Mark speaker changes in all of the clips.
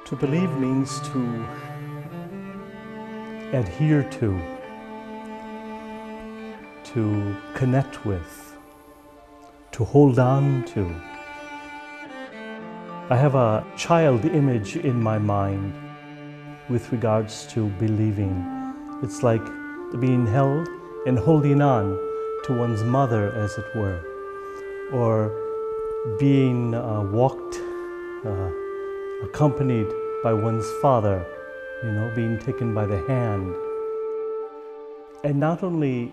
Speaker 1: To believe means to adhere to connect with, to hold on to. I have a child image in my mind with regards to believing. It's like being held and holding on to one's mother, as it were, or being walked, accompanied by one's father, being taken by the hand. And not only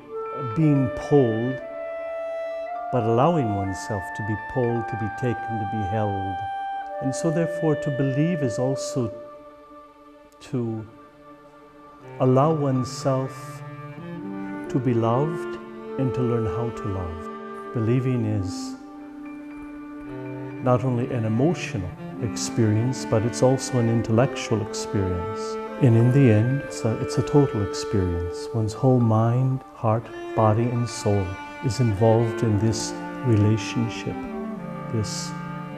Speaker 1: being pulled, but allowing oneself to be pulled, to be taken, to be held. And so therefore to believe is also to allow oneself to be loved and to learn how to love. Believing is not only an emotional experience, but it's also an intellectual experience. And in the end, it's a total experience. One's whole mind, heart, body, and soul is involved in this relationship, this,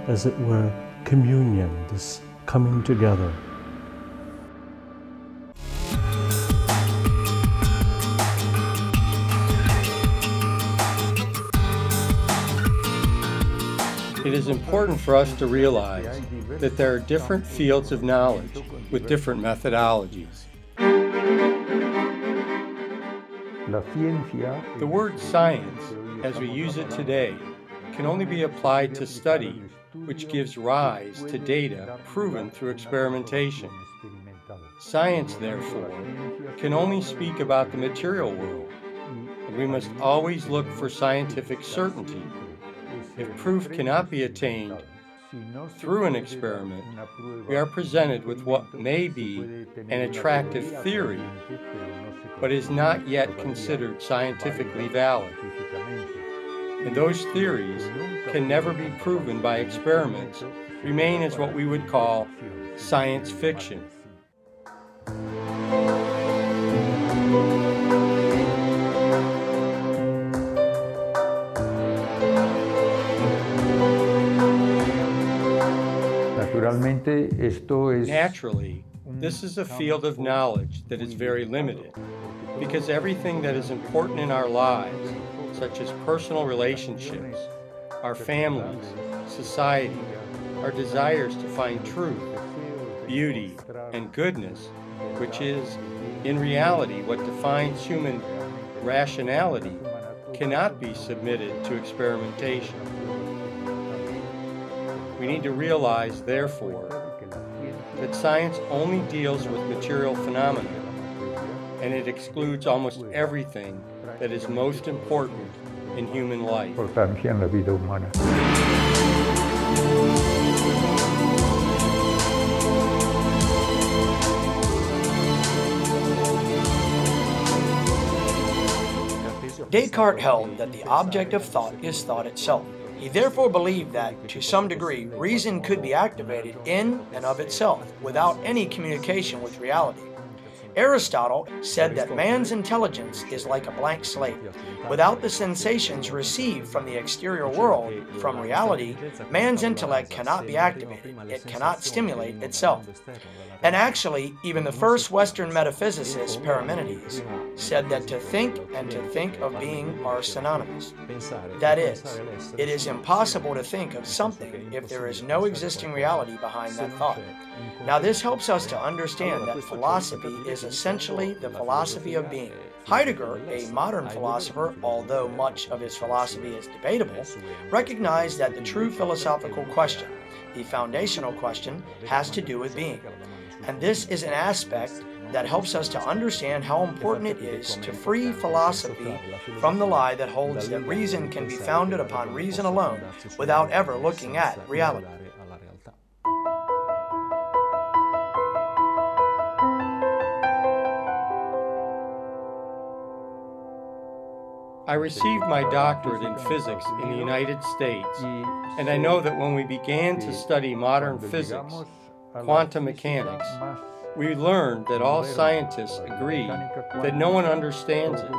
Speaker 1: as it were, communion, this coming together.
Speaker 2: It is important for us to realize that there are different fields of knowledge with different methodologies. The word science, as we use it today, can only be applied to study which gives rise to data proven through experimentation. Science, therefore, can only speak about the material world, and we must always look for scientific certainty. If proof cannot be attained through an experiment, we are presented with what may be an attractive theory, but is not yet considered scientifically valid. And those theories can never be proven by experiments, remain as what we would call science fiction. Naturally, this is a field of knowledge that is very limited, because everything that is important in our lives, such as personal relationships, our families, society, our desires to find truth, beauty, and goodness, which is, in reality, what defines human rationality, cannot be submitted to experimentation. We need to realize, therefore, that science only deals with material phenomena, and it excludes almost everything that is most important in human life.
Speaker 3: Descartes held that the object of thought is thought itself. He therefore believed that, to some degree, reason could be activated in and of itself without any communication with reality. Aristotle said that man's intelligence is like a blank slate. Without the sensations received from the exterior world, from reality, man's intellect cannot be activated. It cannot stimulate itself. And actually, even the first Western metaphysicist, Parmenides, said that to think and to think of being are synonymous. That is, it is impossible to think of something if there is no existing reality behind that thought. Now this helps us to understand that philosophy is essentially the philosophy of being. Heidegger, a modern philosopher, although much of his philosophy is debatable, recognized that the true philosophical question, the foundational question, has to do with being. And this is an aspect that helps us to understand how important it is to free philosophy from the lie that holds that reason can be founded upon reason alone without ever looking at reality.
Speaker 2: I received my doctorate in physics in the United States, and I know that when we began to study modern physics, quantum mechanics, We learned that all scientists agree that no one understands it.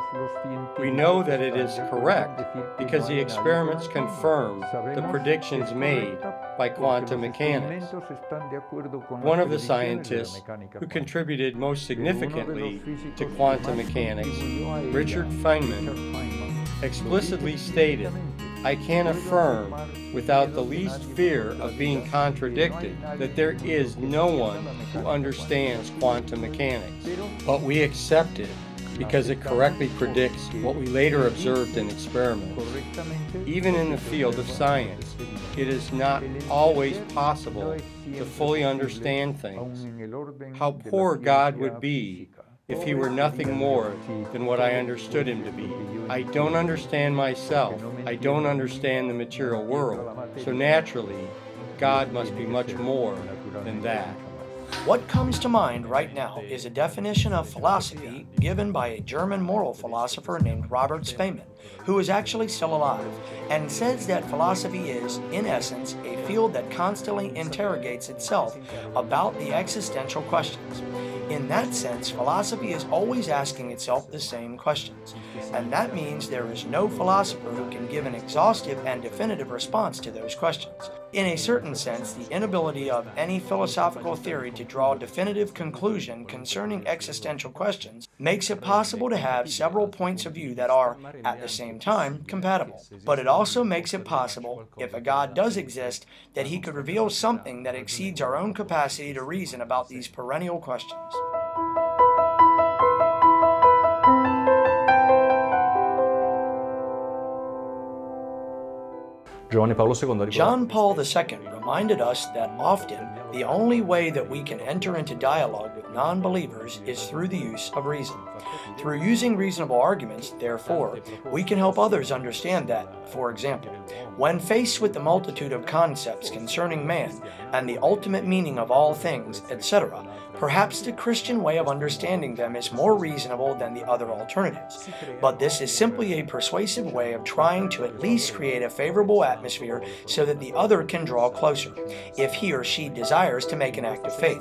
Speaker 2: We know that it is correct because the experiments confirm the predictions made by quantum mechanics. One of the scientists who contributed most significantly to quantum mechanics, Richard Feynman, explicitly stated, "I can affirm without the least fear of being contradicted that there is no one who understands quantum mechanics, but we accept it because it correctly predicts what we later observed in experiments." Even in the field of science, it is not always possible to fully understand things. How poor God would be if he were nothing more than what I understood him to be. I don't understand myself. I don't understand the material world. So naturally, God must be much more than that.
Speaker 3: What comes to mind right now is a definition of philosophy given by a German moral philosopher named Robert Spemann, who is actually still alive, and says that philosophy is, in essence, a field that constantly interrogates itself about the existential questions. In that sense, philosophy is always asking itself the same questions, and that means there is no philosopher who can give an exhaustive and definitive response to those questions. In a certain sense, the inability of any philosophical theory to draw a definitive conclusion concerning existential questions makes it possible to have several points of view that are, at the same time, compatible. But it also makes it possible, if a God does exist, that he could reveal something that exceeds our own capacity to reason about these perennial questions. John Paul II reminded us that often the only way that we can enter into dialogue with non-believers is through the use of reason. Through using reasonable arguments, therefore, we can help others understand that, for example, when faced with the multitude of concepts concerning man and the ultimate meaning of all things, etc., perhaps the Christian way of understanding them is more reasonable than the other alternatives, but this is simply a persuasive way of trying to at least create a favorable atmosphere so that the other can draw closer, if he or she desires to make an act of faith.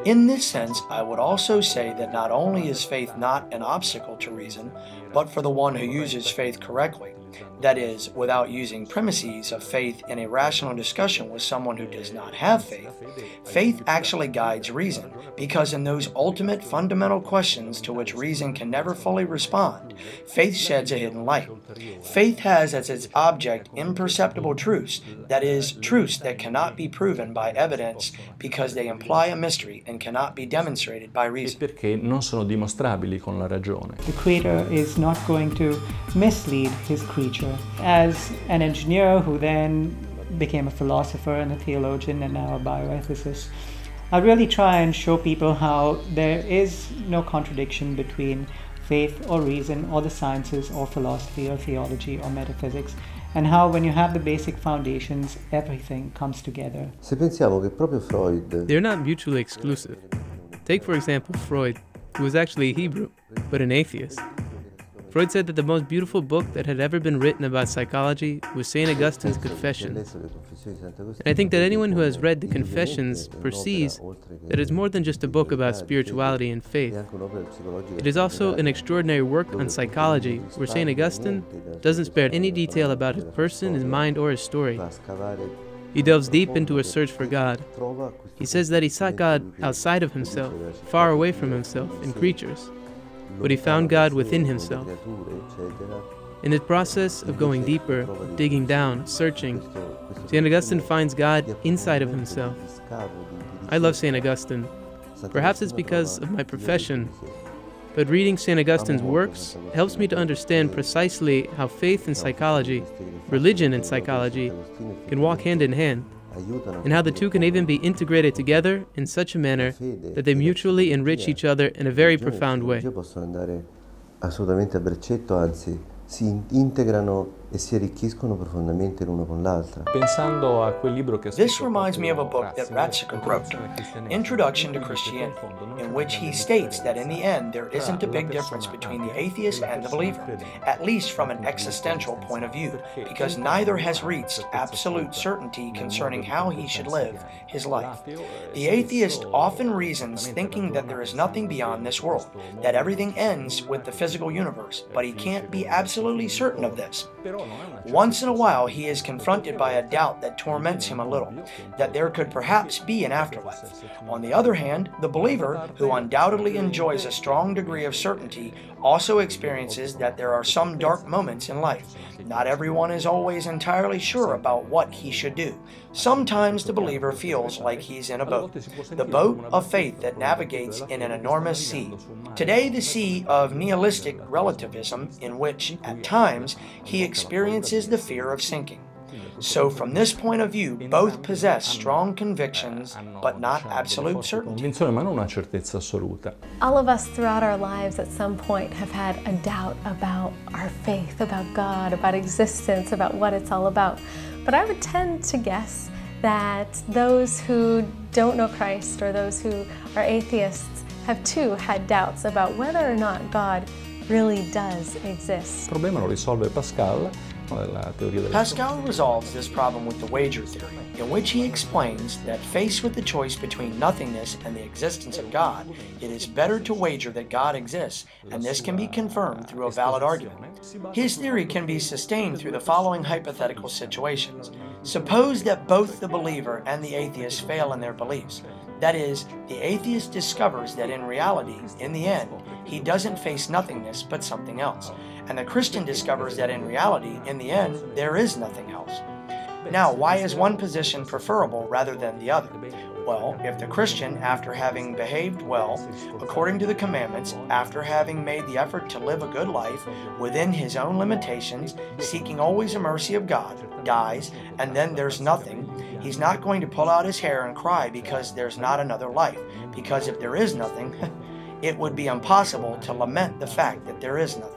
Speaker 3: In this sense, I would also say that not only is faith not an obstacle to reason, but for the one who uses faith correctly, that is, without using premises of faith in a rational discussion with someone who does not have faith, faith actually guides reason, because in those ultimate fundamental questions to which reason can never fully respond, faith sheds a hidden light. Faith has as its object imperceptible truths, that is, truths that cannot be proven by evidence because they imply a mystery and cannot be demonstrated by reason.
Speaker 4: Perché non sono dimostrabili con la ragione.
Speaker 5: The Creator is not going to mislead his creature. As an engineer who then became a philosopher and a theologian and now a bioethicist, I really try and show people how there is no contradiction between faith or reason or the sciences or philosophy or theology or metaphysics, and how when you have the basic foundations, everything comes together.
Speaker 6: They're not mutually exclusive. Take, for example, Freud, who was actually a Hebrew, but an atheist. Freud said that the most beautiful book that had ever been written about psychology was St. Augustine's Confessions. And I think that anyone who has read the Confessions perceives that it's more than just a book about spirituality and faith. It is also an extraordinary work on psychology, where St. Augustine doesn't spare any detail about his person, his mind, or his story. He delves deep into a search for God. He says that he sought God outside of himself, far away from himself, in creatures. But he found God within himself. In the process of going deeper, digging down, searching, St. Augustine finds God inside of himself. I love St. Augustine. Perhaps it's because of my profession, but reading St. Augustine's works helps me to understand precisely how faith and psychology, religion and psychology, can walk hand in hand, and how the two can even be integrated together in such a manner that they mutually enrich each other in a very profound way.
Speaker 7: si integrano e si arricchiscono profondamente l'uno con l'altra.
Speaker 4: Pensando a quel libro che
Speaker 3: This reminds me of a book that Ratzinger wrote, Introduction to Christianity, in which he states that in the end there isn't a big difference between the atheist and the believer, at least from an existential point of view, because neither has reached absolute certainty concerning how he should live his life. The atheist often reasons thinking that there is nothing beyond this world, that everything ends with the physical universe, but he can't be absolutely certain of this. Once in a while he is confronted by a doubt that torments him a little, that there could perhaps be an afterlife. On the other hand, the believer, who undoubtedly enjoys a strong degree of certainty, also experiences that there are some dark moments in life. Not everyone is always entirely sure about what he should do. Sometimes the believer feels like he's in a boat, the boat of faith that navigates in an enormous sea. Today, the sea of nihilistic relativism in which, at times, he experiences the fear of sinking. So from this point of view, both possess strong convictions, but not absolute certainty.
Speaker 4: ma non una certezza assoluta.
Speaker 8: All of us throughout our lives at some point have had a doubt about our faith, about God, about existence, about what it's all about. But I would tend to guess that those who don't know Christ or those who are atheists have too had doubts about whether or not God really does exist.
Speaker 4: Il problema lo risolve Pascal.
Speaker 3: Pascal resolves this problem with the wager theory, in which he explains that faced with the choice between nothingness and the existence of God, it is better to wager that God exists, and this can be confirmed through a valid argument. His theory can be sustained through the following hypothetical situations. Suppose that both the believer and the atheist fail in their beliefs. That is, the atheist discovers that in reality, in the end, he doesn't face nothingness but something else. And the Christian discovers that in reality, in the end, there is nothing else. Now, why is one position preferable rather than the other? Well, if the Christian, after having behaved well, according to the commandments, after having made the effort to live a good life within his own limitations, seeking always the mercy of God, dies, and then there's nothing, he's not going to pull out his hair and cry because there's not another life, because if there is nothing, it would be impossible to lament the fact that there is nothing.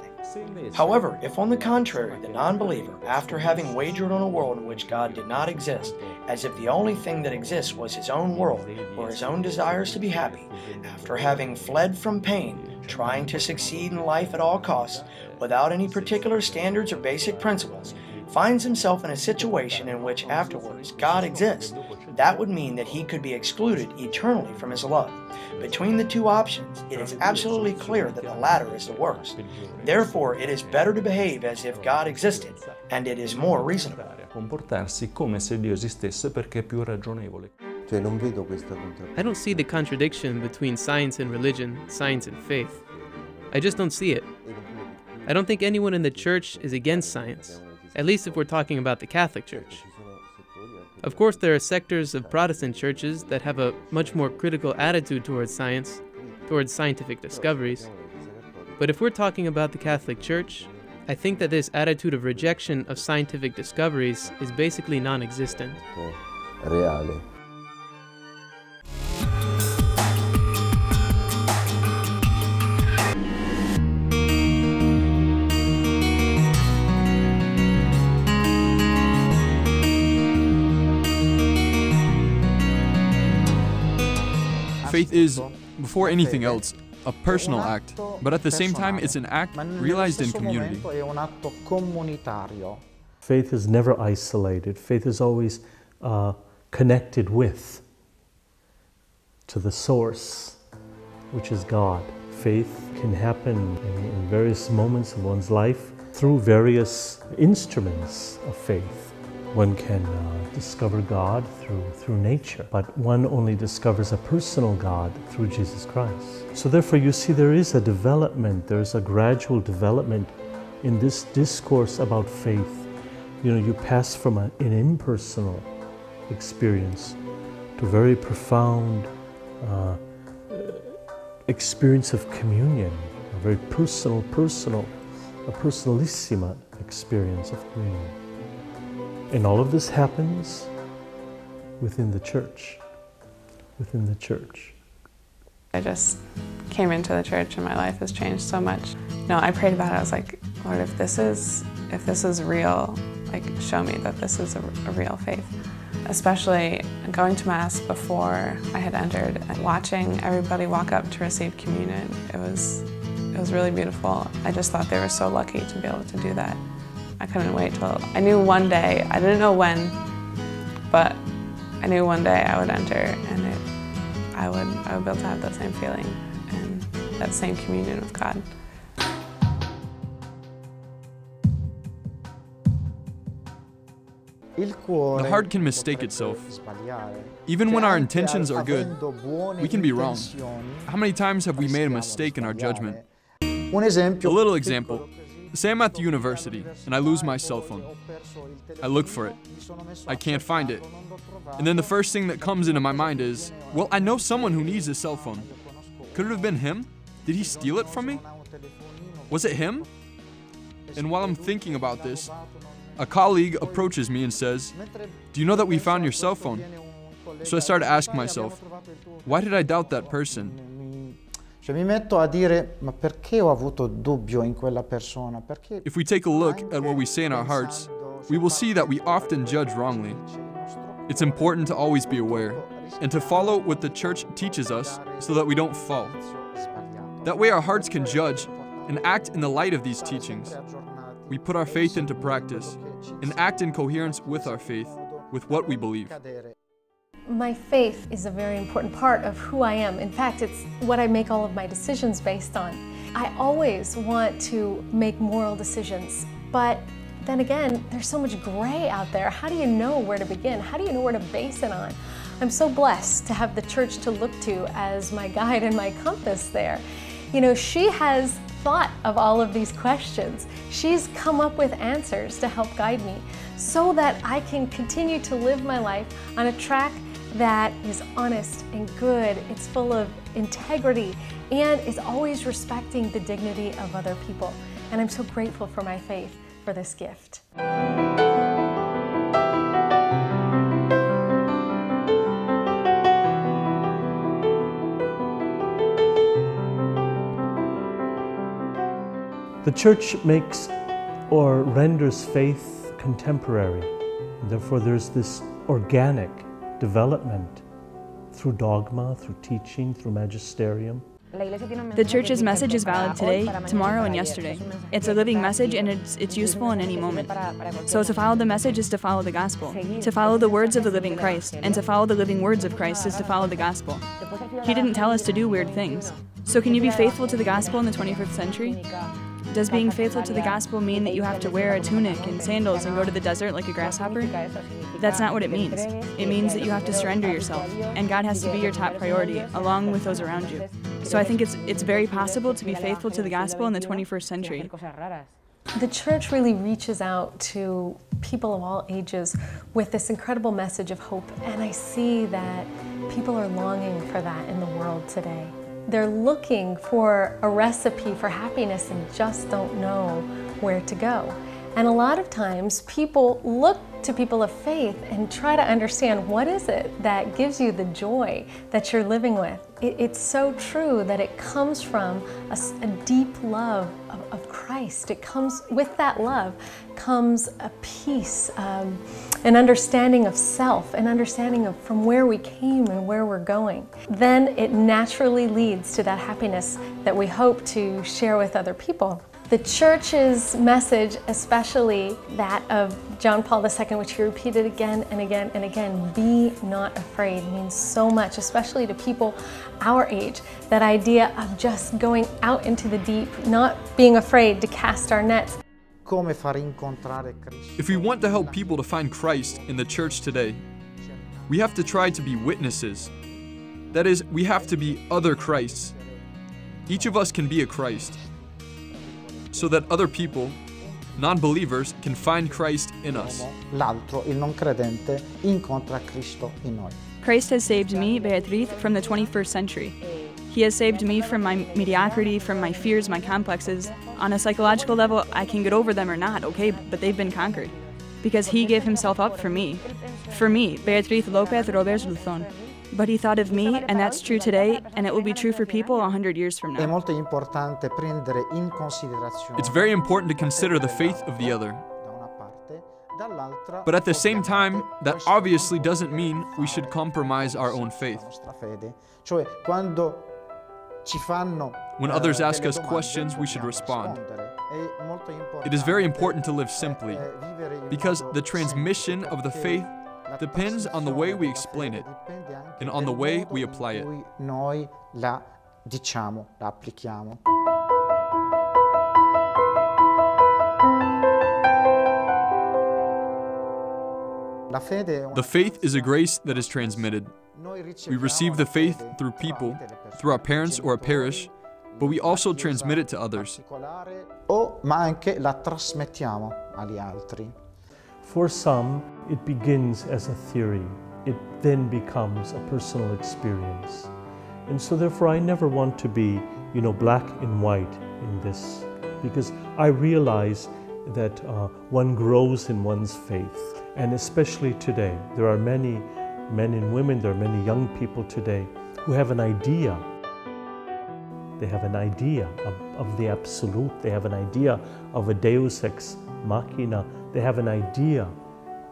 Speaker 3: However, if on the contrary, the non-believer, after having wagered on a world in which God did not exist, as if the only thing that exists was his own world or his own desires to be happy, after having fled from pain, trying to succeed in life at all costs, without any particular standards or basic principles, finds himself in a situation in which afterwards God exists, that would mean that he could be excluded eternally from his love. Between the two options, it is absolutely clear that the latter is the worst. Therefore, it is better to behave as if God existed, and it is more reasonable.
Speaker 4: Comportarsi come se Dio esistesse perché è più ragionevole.
Speaker 6: I don't see the contradiction between science and religion, science and faith. I just don't see it. I don't think anyone in the church is against science, at least if we're talking about the Catholic Church. Of course, there are sectors of Protestant churches that have a much more critical attitude towards science, towards scientific discoveries. But if we're talking about the Catholic Church, I think that this attitude of rejection of scientific discoveries is basically non-existent.
Speaker 7: Reale.
Speaker 9: Faith is, before anything else, a personal act, but at the same time it's an act realized in community.
Speaker 1: Faith is never isolated. Faith is always connected with, to the source, which is God. Faith can happen in various moments of one's life through various instruments of faith. One can discover God through nature, but one only discovers a personal God through Jesus Christ. So therefore you see there is a development, there's a gradual development in this discourse about faith. You know, you pass from an impersonal experience to very profound experience of communion, a very personal, a personalissima experience of communion. And all of this happens within the church,
Speaker 10: I just came into the church and my life has changed so much. You know, I prayed about it. I was like, Lord, if this is real, like, show me that this is a real faith. Especially going to Mass before I had entered and watching everybody walk up to receive communion. It was really beautiful. I just thought they were so lucky to be able to do that. I couldn't wait till, I knew one day, I didn't know when, but I knew one day I would enter and I would be able to have that same feeling and that same communion with God.
Speaker 9: The heart can mistake itself. Even when our intentions are good, we can be wrong. How many times have we made a mistake in our judgment? A little example. Say I'm at the university and I lose my cell phone. I look for it. I can't find it. And then the first thing that comes into my mind is, well, I know someone who needs a cell phone. Could it have been him? Did he steal it from me? Was it him? And while I'm thinking about this, a colleague approaches me and says, "Do you know that we found your cell phone?" So I start to ask myself, why did I doubt that person? If we take a look at what we say in our hearts, we will see that we often judge wrongly. It's important to always be aware and to follow what the Church teaches us so that we don't fall. That way our hearts can judge and act in the light of these teachings. We put our faith into practice and act in coherence with our faith, with what we believe.
Speaker 8: My faith is a very important part of who I am. In fact, it's what I make all of my decisions based on. I always want to make moral decisions, but then again, there's so much gray out there. How do you know where to begin? How do you know where to base it on? I'm so blessed to have the Church to look to as my guide and my compass there. You know, she has thought of all of these questions. She's come up with answers to help guide me so that I can continue to live my life on a track that is honest and good. It's full of integrity and is always respecting the dignity of other people. And I'm so grateful for my faith for this gift.
Speaker 1: The Church makes or renders faith contemporary. Therefore, there's this organic development through dogma, through teaching, through magisterium.
Speaker 11: The Church's message is valid today, tomorrow, and yesterday. It's a living message and it's useful in any moment. So to follow the message is to follow the gospel. To follow the words of the living Christ, and to follow the living words of Christ is to follow the gospel. He didn't tell us to do weird things. So can you be faithful to the gospel in the 21st century? Does being faithful to the gospel mean that you have to wear a tunic and sandals and go to the desert like a grasshopper? That's not what it means. It means that you have to surrender yourself, and God has to be your top priority, along with those around you. So I think it's very possible to be faithful to the gospel in the 21st century.
Speaker 8: The Church really reaches out to people of all ages with this incredible message of hope, and I see that people are longing for that in the world today. They're looking for a recipe for happiness and just don't know where to go. And a lot of times people look to people of faith and try to understand what is it that gives you the joy that you're living with. It's so true that it comes from a deep love of Christ. It comes, with that love comes a peace, an understanding of self, an understanding of from where we came and where we're going. Then it naturally leads to that happiness that we hope to share with other people. The Church's message, especially that of John Paul II, which he repeated again and again and again, be not afraid, means so much, especially to people our age. That idea of just going out into the deep, not being afraid to cast our nets.
Speaker 9: If we want to help people to find Christ in the Church today, we have to try to be witnesses. That is, we have to be other Christs. Each of us can be a Christ, so that other people, non-believers, can find Christ in us.
Speaker 11: Christ has saved me, Beatriz, from the 21st century. He has saved me from my mediocrity, from my fears, my complexes. On a psychological level, I can get over them or not, okay, but they've been conquered. Because he gave himself up for me, Beatriz Lopez Roberts Luzon. But he thought of me, and that's true today, and it will be true for people 100 years from now.
Speaker 9: It's very important to consider the faith of the other. But at the same time, that obviously doesn't mean we should compromise our own faith. When others ask us questions, we should respond. It is very important to live simply, because the transmission of the faith depends on the way we explain it and on the way we apply it. The faith is a grace that is transmitted. We receive the faith through people, through our parents or a parish, but we also transmit it to others.
Speaker 1: For some, it begins as a theory. It then becomes a personal experience. And so therefore I never want to be, black and white in this, because I realize that one grows in one's faith. And especially today, there are many men and women, there are many young people today who have an idea. They have an idea of the absolute. They have an idea of a deus ex machina. They have an idea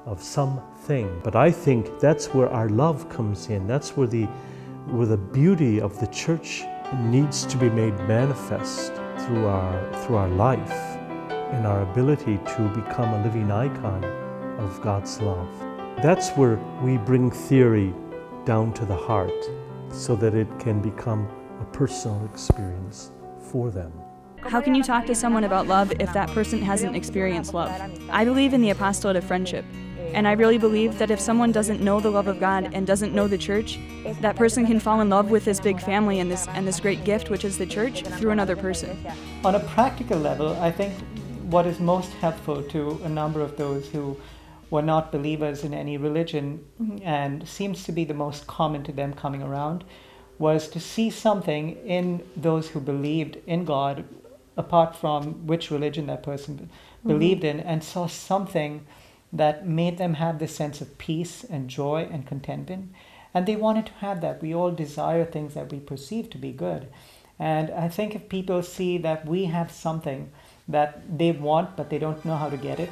Speaker 1: of something. But I think that's where our love comes in. That's where the beauty of the church needs to be made manifest through our life and our ability to become a living icon of God's love. That's where we bring theory down to the heart so that it can become a personal experience for them.
Speaker 11: How can you talk to someone about love if that person hasn't experienced love? I believe in the apostolate of friendship, and I really believe that if someone doesn't know the love of God and doesn't know the church, that person can fall in love with this big family and this great gift, which is the church, through another person.
Speaker 5: On a practical level, I think what is most helpful to a number of those who were not believers in any religion, and seems to be the most common to them coming around, was to see something in those who believed in God, apart from which religion that person believed in, and saw something that made them have this sense of peace and joy and contentment. And they wanted to have that. We all desire things that we perceive to be good. And I think if people see that we have something that they want, but they don't know how to get it,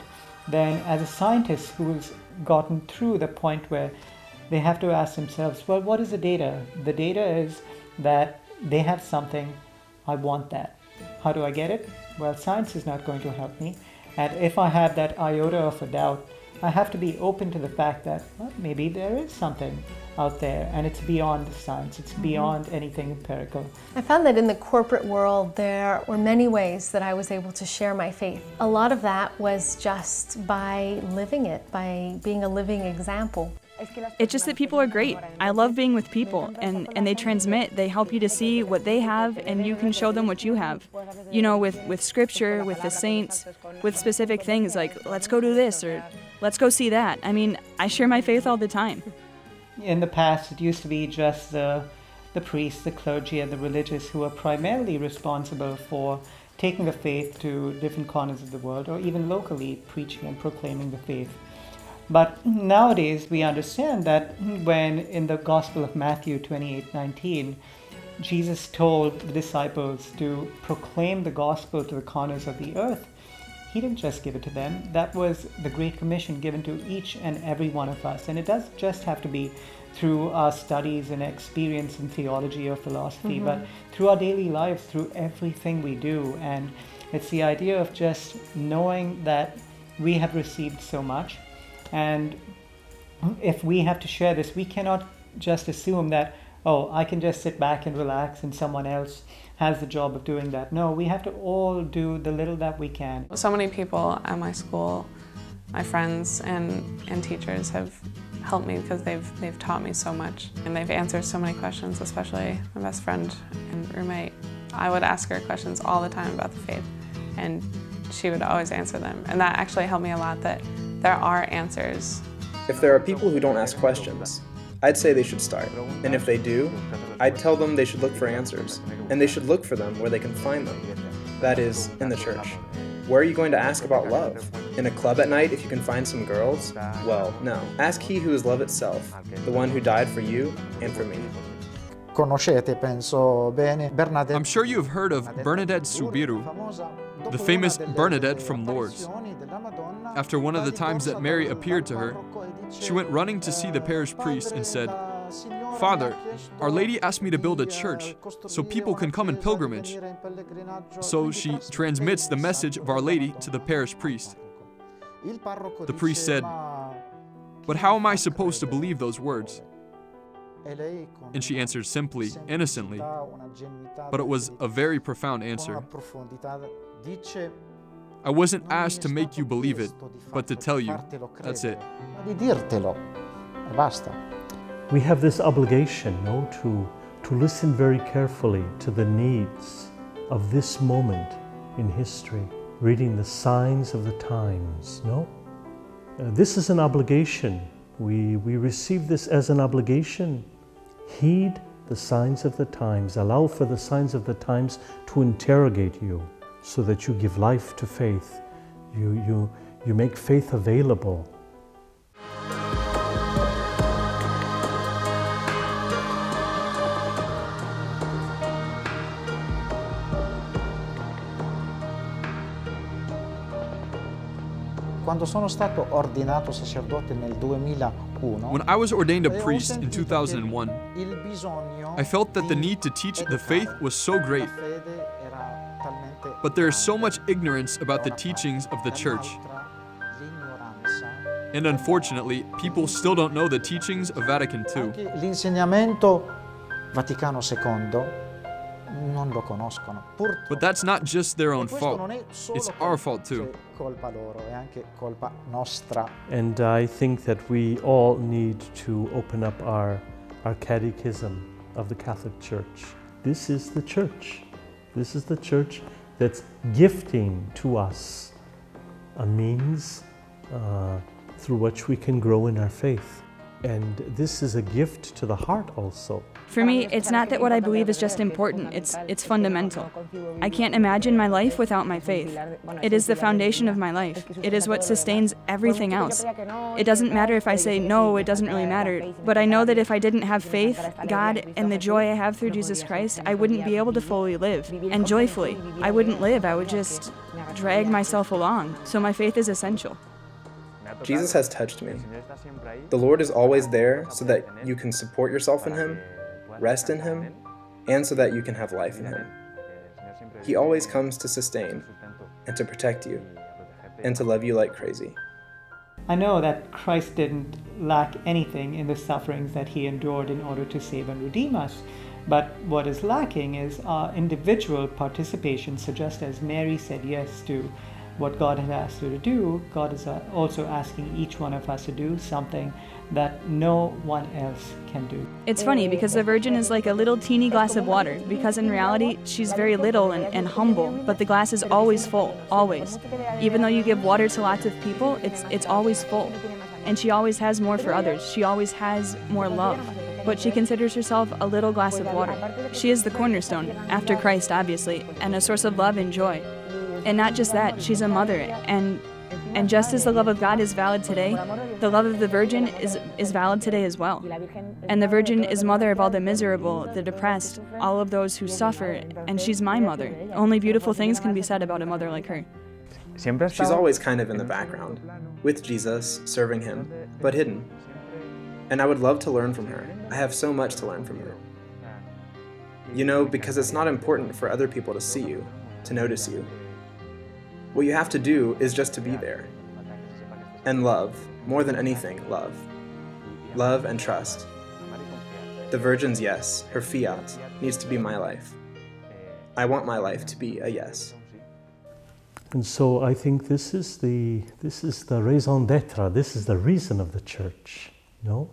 Speaker 5: then as a scientist who's gotten through the point where they have to ask themselves, well, what is the data? The data is that they have something, I want that. How do I get it? Well, science is not going to help me. And if I have that iota of a doubt, I have to be open to the fact that, well, maybe there is something out there and it's beyond science, it's beyond anything empirical.
Speaker 8: I found that in the corporate world there were many ways that I was able to share my faith. A lot of that was just by living it, by being a living example.
Speaker 11: It's just that people are great. I love being with people, and they transmit, they help you to see what they have, and you can show them what you have. With scripture, with the saints, with specific things like, let's go do this, or let's go see that. I mean, I share my faith all the time.
Speaker 5: In the past, it used to be just the priests, the clergy, and the religious who were primarily responsible for taking the faith to different corners of the world, or even locally preaching and proclaiming the faith. But nowadays we understand that when in the Gospel of Matthew 28:19, Jesus told the disciples to proclaim the gospel to the corners of the earth, he didn't just give it to them. That was the Great Commission given to each and every one of us. And it doesn't just have to be through our studies and experience in theology or philosophy, but through our daily lives, through everything we do. And it's the idea of just knowing that we have received so much. And if we have to share this, we cannot just assume that, oh, I can just sit back and relax and someone else has the job of doing that. No, we have to all do the little that we can.
Speaker 10: So many people at my school, my friends and teachers have helped me because they've taught me so much. And they've answered so many questions, especially my best friend and roommate. I would ask her questions all the time about the faith, and she would always answer them. And that actually helped me a lot, that there are answers.
Speaker 12: If there are people who don't ask questions, I'd say they should start. And if they do, I'd tell them they should look for answers. And they should look for them where they can find them. That is, in the church. Where are you going to ask about love? In a club at night, if you can find some girls? Well, no. Ask he who is love itself, the one who died for you and for me.
Speaker 9: I'm sure you have heard of Bernadette Subiru, the famous Bernadette from Lourdes. After one of the times that Mary appeared to her, she went running to see the parish priest and said, "Father, Our Lady asked me to build a church so people can come in pilgrimage." So she transmits the message of Our Lady to the parish priest. The priest said, "But how am I supposed to believe those words?" And she answered simply, innocently, but it was a very profound answer. "I wasn't asked to make you believe it, but to tell you. That's it."
Speaker 1: We have this obligation, no, to listen very carefully to the needs of this moment in history, reading the signs of the times, no? This is an obligation. We receive this as an obligation. Heed the signs of the times. Allow for the signs of the times to interrogate you so that you give life to faith. You make faith available.
Speaker 13: Quando sono stato ordinato sacerdote nel 2001,
Speaker 9: When I was ordained a priest in 2001, I felt that the need to teach the faith was so great. But there is so much ignorance about the teachings of the Church. And unfortunately, people still don't know the teachings of Vatican II.
Speaker 13: L'insegnamento Vaticano II non lo conoscono.
Speaker 9: But that's not just their own fault. It's our fault too.
Speaker 13: Colpa loro, è anche colpa nostra.
Speaker 1: And I think that we all need to open up our catechism of the Catholic Church. This is the Church. This is the Church that's gifting to us a means through which we can grow in our faith. And this is a gift to the heart also.
Speaker 11: For me, it's not that what I believe is just important, it's fundamental. I can't imagine my life without my faith. It is the foundation of my life. It is what sustains everything else. It doesn't matter if I say, no, it doesn't really matter. But I know that if I didn't have faith, God, and the joy I have through Jesus Christ, I wouldn't be able to fully live. And joyfully, I wouldn't live. I would just drag myself along. So my faith is essential.
Speaker 12: Jesus has touched me. The Lord is always there so that you can support yourself in Him, rest in Him, and so that you can have life in Him. He always comes to sustain and to protect you and to love you like crazy.
Speaker 5: I know that Christ didn't lack anything in the sufferings that He endured in order to save and redeem us. But what is lacking is our individual participation. So just as Mary said yes to what God had asked her to do, God is also asking each one of us to do something that no one else can do.
Speaker 11: It's funny because the Virgin is like a little teeny glass of water, because in reality she's very little and humble, but the glass is always full, always. Even though you give water to lots of people, it's always full. And she always has more for others. She always has more love. But she considers herself a little glass of water. She is the cornerstone, after Christ obviously, and a source of love and joy. And not just that, she's a mother, and just as the love of God is valid today, the love of the Virgin is valid today as well. And the Virgin is mother of all the miserable, the depressed, all of those who suffer, and she's my mother. Only beautiful things can be said about a mother like her.
Speaker 12: She's always kind of in the background, with Jesus, serving Him, but hidden. And I would love to learn from her. I have so much to learn from her. You know, because it's not important for other people to see you, to notice you. What you have to do is just to be there. And love, more than anything, love. Love and trust. The Virgin's yes, her fiat, needs to be my life. I want my life to be a yes.
Speaker 1: And so I think this is the raison d'être, this is the reason of the Church, no?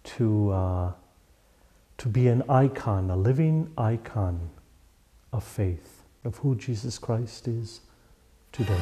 Speaker 1: To be an icon, a living icon of faith, of who Jesus Christ is today.